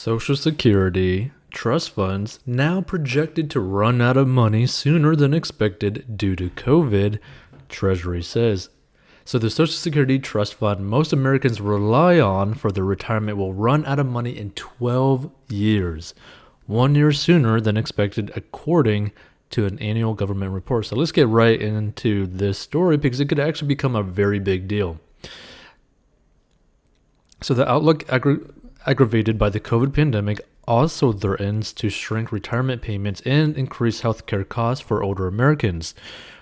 Social Security trust funds now projected to run out of money sooner than expected due to COVID, Treasury says. So the Social Security trust fund most Americans rely on for their retirement will run out of money in 12 years, 1 year sooner than expected according to an annual government report. So let's get right into this story because it could actually become a very big deal. So the outlook aggravated by the COVID pandemic also threatens to shrink retirement payments and increase healthcare costs for older Americans.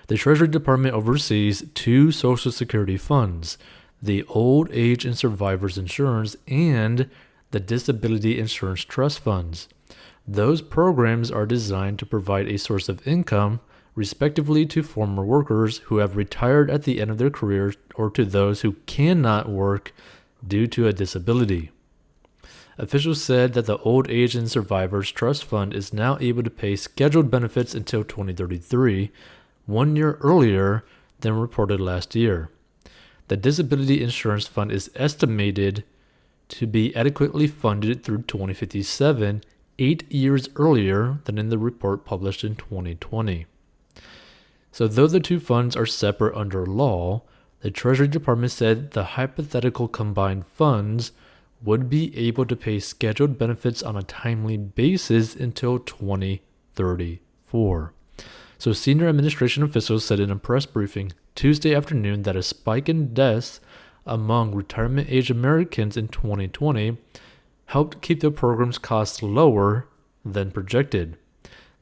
The Treasury Department oversees two Social Security funds, the Old Age and Survivors Insurance and the Disability Insurance Trust Funds. Those programs are designed to provide a source of income, respectively, to former workers who have retired at the end of their careers or to those who cannot work due to a disability. Officials said that the Old Age and Survivors Trust Fund is now able to pay scheduled benefits until 2033, 1 year earlier than reported last year. The Disability Insurance Fund is estimated to be adequately funded through 2057, 8 years earlier than in the report published in 2020. So though the two funds are separate under law, the Treasury Department said the hypothetical combined funds would be able to pay scheduled benefits on a timely basis until 2034. So senior administration officials said in a press briefing Tuesday afternoon that a spike in deaths among retirement-age Americans in 2020 helped keep the program's costs lower than projected.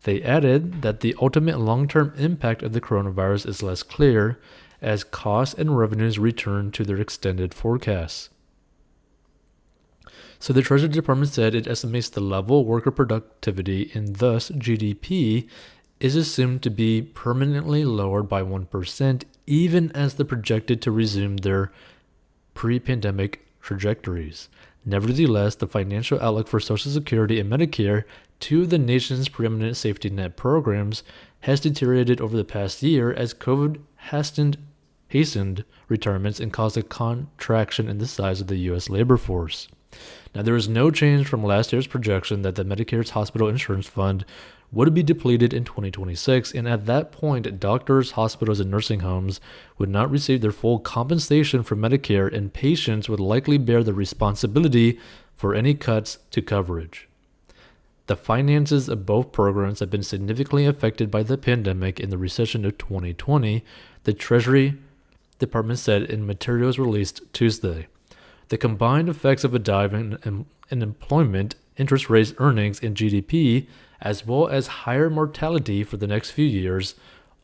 They added that the ultimate long-term impact of the coronavirus is less clear as costs and revenues return to their extended forecasts. So the Treasury Department said it estimates the level of worker productivity and thus GDP is assumed to be permanently lowered by 1% even as they're projected to resume their pre-pandemic trajectories. Nevertheless, the financial outlook for Social Security and Medicare, two of the nation's preeminent safety net programs, has deteriorated over the past year as COVID hastened retirements and caused a contraction in the size of the U.S. labor force. Now, there is no change from last year's projection that the Medicare's hospital insurance fund would be depleted in 2026, and at that point, doctors, hospitals, and nursing homes would not receive their full compensation from Medicare, and patients would likely bear the responsibility for any cuts to coverage. The finances of both programs have been significantly affected by the pandemic and the recession of 2020, the Treasury Department said in materials released Tuesday. The combined effects of a dive in employment, interest rates, earnings, and GDP, as well as higher mortality for the next few years,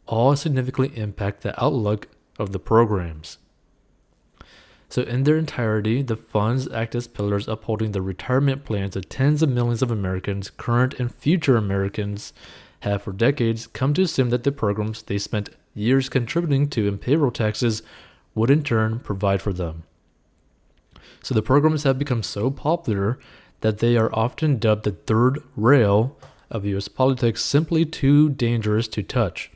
all significantly impact the outlook of the programs. So in their entirety, the funds act as pillars upholding the retirement plans of tens of millions of Americans, current and future Americans, have for decades come to assume that the programs they spent years contributing to in payroll taxes would in turn provide for them. So the programs have become so popular that they are often dubbed the third rail of U.S. politics, simply too dangerous to touch.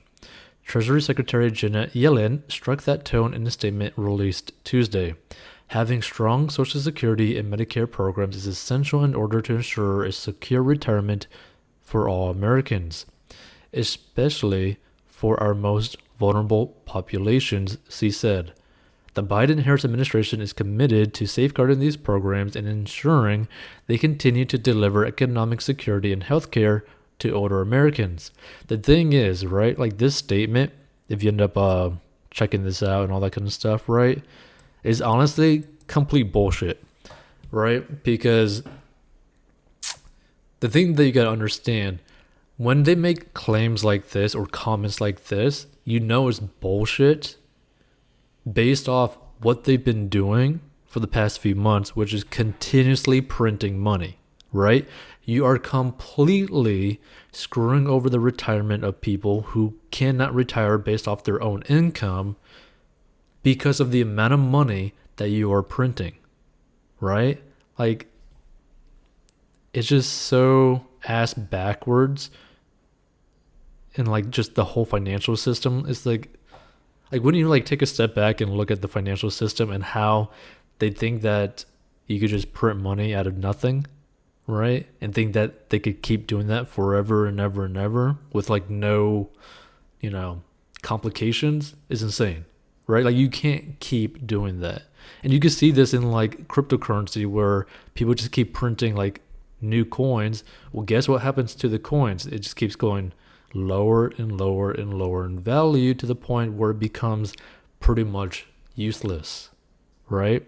Treasury Secretary Janet Yellen struck that tone in a statement released Tuesday. Having strong Social Security and Medicare programs is essential in order to ensure a secure retirement for all Americans, especially for our most vulnerable populations, she said. The Biden-Harris administration is committed to safeguarding these programs and ensuring they continue to deliver economic security and health care to older Americans. The thing is, right, like this statement, if you end up checking this out and all that kind of stuff, right, is honestly complete bullshit, right? Because the thing that you got to understand, when they make claims like this or comments like this, you know it's bullshit based off what they've been doing for the past few months, which is continuously printing money, right? You are completely screwing over the retirement of people who cannot retire based off their own income because of the amount of money that you are printing, right? Like, it's just so ass backwards. And like just the whole financial system is like wouldn't you like take a step back and look at the financial system and how they think that you could just print money out of nothing, right? And think that they could keep doing that forever and ever and ever with like no, you know, complications is insane, right? Like you can't keep doing that. And you can see this in like cryptocurrency where people just keep printing like new coins. Well, guess what happens to the coins? It just keeps going lower and lower and lower in value to the point where it becomes pretty much useless, right?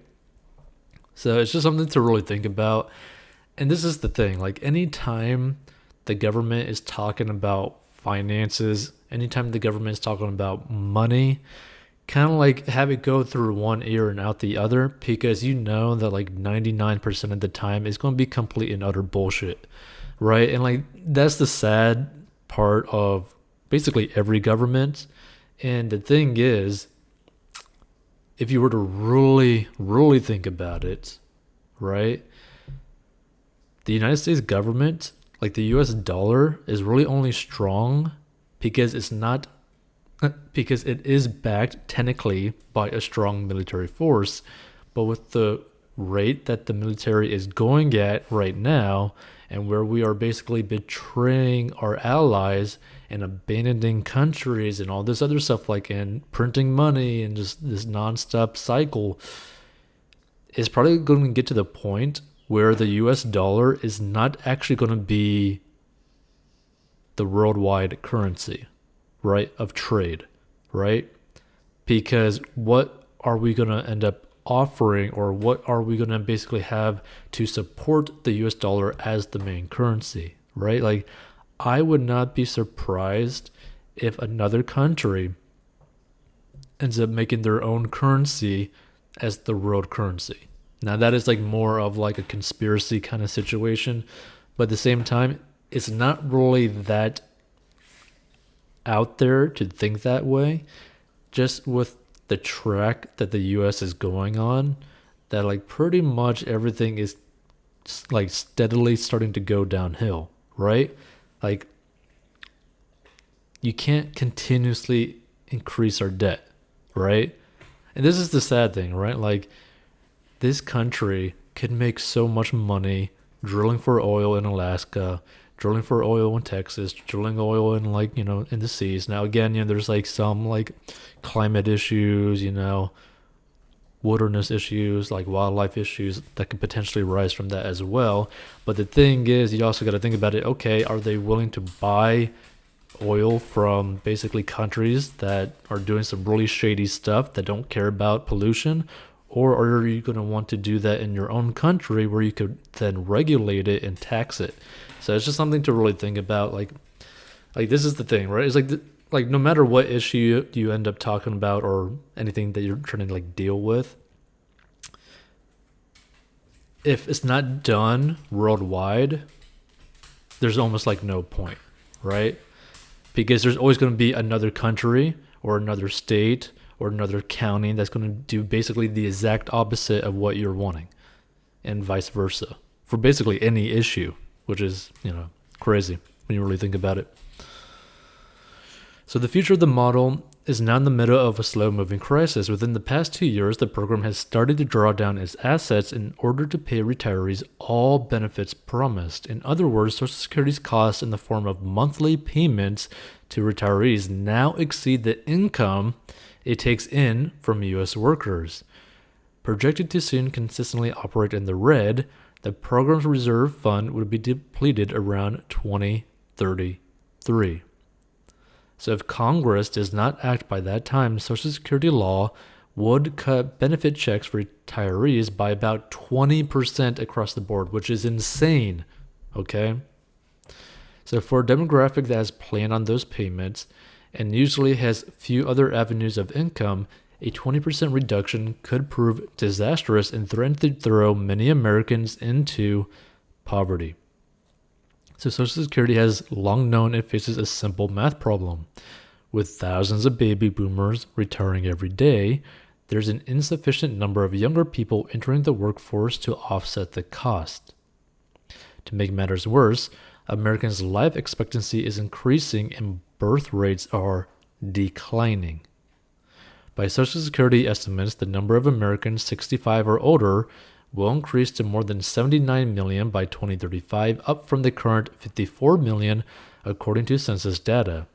So it's just something to really think about. And this is the thing, like anytime the government is talking about finances, anytime the government is talking about money, kind of like have it go through one ear and out the other, because you know that like 99% of the time it's going to be complete and utter bullshit, right? And like that's the sad part of basically every government. And the thing is, if you were to really think about it, right? The United States government, like the US dollar, is really only strong because it's not because it is backed technically by a strong military force. But with the rate that the military is going at right now, and where we are basically betraying our allies and abandoning countries and all this other stuff, like in printing money and just this nonstop cycle, it's probably going to get to the point where the US dollar is not actually going to be the worldwide currency, right, of trade, right? Because what are we going to end up offering, or what are we going to basically have to support the US dollar as the main currency, right? Like, I would not be surprised if another country ends up making their own currency as the world currency. Now that is like more of like a conspiracy kind of situation, but at the same time, it's not really that out there to think that way. Just with the track that the US is going on, that like pretty much everything is like steadily starting to go downhill, right? Like you can't continuously increase our debt, right? And this is the sad thing, right? Like this country could make so much money drilling for oil in Alaska, drilling for oil in Texas, drilling oil in like, you know, in the seas. Now again, you know, there's like some like climate issues, you know, wilderness issues, like wildlife issues that could potentially rise from that as well. But the thing is, you also got to think about it. Okay, are they willing to buy oil from basically countries that are doing some really shady stuff that don't care about pollution? Or are you going to want to do that in your own country where you could then regulate it and tax it? So it's just something to really think about. Like this is the thing, right? It's like no matter what issue you end up talking about or anything that you're trying to like deal with, if it's not done worldwide, there's almost like no point, right? Because there's always going to be another country or another state or another county that's going to do basically the exact opposite of what you're wanting, and vice versa for basically any issue, which is, you know, crazy when you really think about it. So the future of the model is now in the middle of a slow-moving crisis. Within the past 2 years, the program has started to draw down its assets in order to pay retirees all benefits promised. In other words, Social Security's costs in the form of monthly payments to retirees now exceed the income it takes in from U.S. workers. Projected to soon consistently operate in the red, the program's reserve fund would be depleted around 2033. So if Congress does not act by that time, Social Security law would cut benefit checks for retirees by about 20% across the board, which is insane, okay? So for a demographic that has planned on those payments and usually has few other avenues of income, a 20% reduction could prove disastrous and threaten to throw many Americans into poverty. So Social Security has long known it faces a simple math problem. With thousands of baby boomers retiring every day, there's an insufficient number of younger people entering the workforce to offset the cost. To make matters worse, Americans' life expectancy is increasing and birth rates are declining. By Social Security estimates, the number of Americans 65 or older will increase to more than 79 million by 2035, up from the current 54 million, according to census data.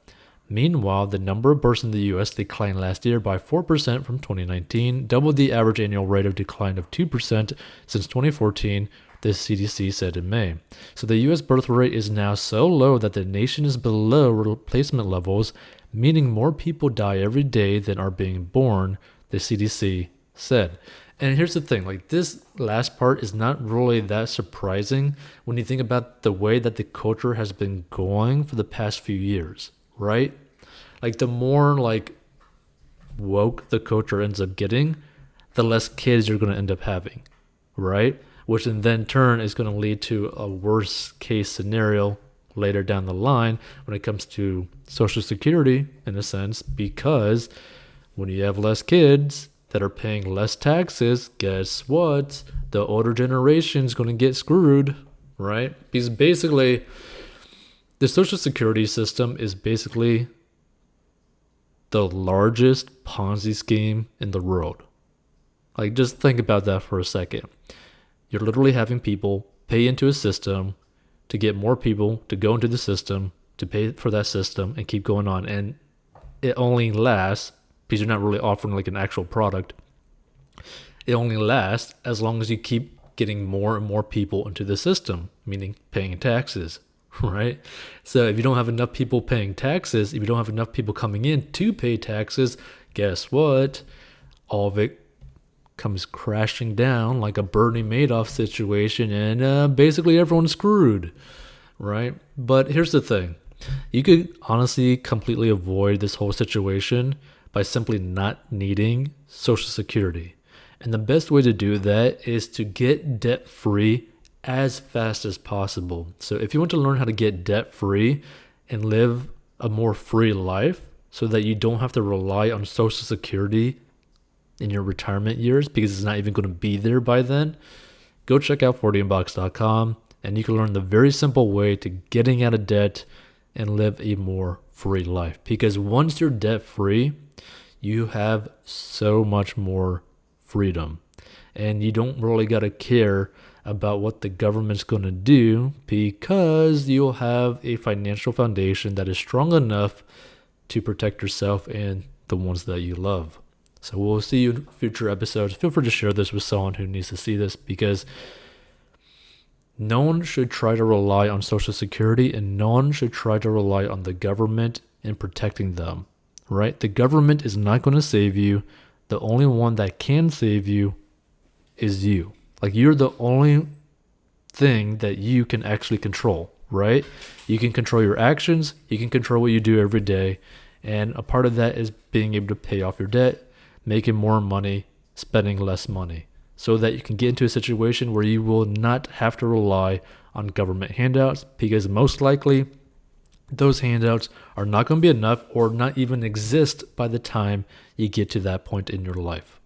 Meanwhile, the number of births in the U.S. declined last year by 4% from 2019, double the average annual rate of decline of 2% since 2014, the CDC said in May. So the U.S. birth rate is now so low that the nation is below replacement levels, meaning more people die every day than are being born, the CDC said. And here's the thing, like this last part is not really that surprising when you think about the way that the culture has been going for the past few years, right? Like the more like woke the culture ends up getting, the less kids you're going to end up having, right? Which in then turn is going to lead to a worst case scenario later down the line when it comes to Social Security, in a sense, because when you have less kids that are paying less taxes, guess what? The older generation is going to get screwed, right? Because basically, the Social Security system is basically the largest Ponzi scheme in the world. Like, just think about that for a second. You're literally having people pay into a system to get more people to go into the system, to pay for that system, and keep going on. And it only lasts, because you're not really offering like an actual product, it only lasts as long as you keep getting more and more people into the system, meaning paying taxes, right? So if you don't have enough people paying taxes, if you don't have enough people coming in to pay taxes, guess what? All of it comes crashing down like a Bernie Madoff situation, and basically everyone's screwed, right? But here's the thing. You could honestly completely avoid this whole situation by simply not needing Social Security. And the best way to do that is to get debt-free as fast as possible. So if you want to learn how to get debt-free and live a more free life so that you don't have to rely on Social Security in your retirement years because it's not even going to be there by then, go check out 40inbox.com and you can learn the very simple way to getting out of debt and live a more free life. Because once you're debt-free, you have so much more freedom. And you don't really got to care about what the government's going to do because you'll have a financial foundation that is strong enough to protect yourself and the ones that you love. So we'll see you in future episodes. Feel free to share this with someone who needs to see this, because no one should try to rely on Social Security and no one should try to rely on the government in protecting them, right? The government is not going to save you. The only one that can save you is you. Like, you're the only thing that you can actually control, right? You can control your actions. You can control what you do every day. And a part of that is being able to pay off your debt, making more money, spending less money, so that you can get into a situation where you will not have to rely on government handouts, because most likely those handouts are not going to be enough or not even exist by the time you get to that point in your life.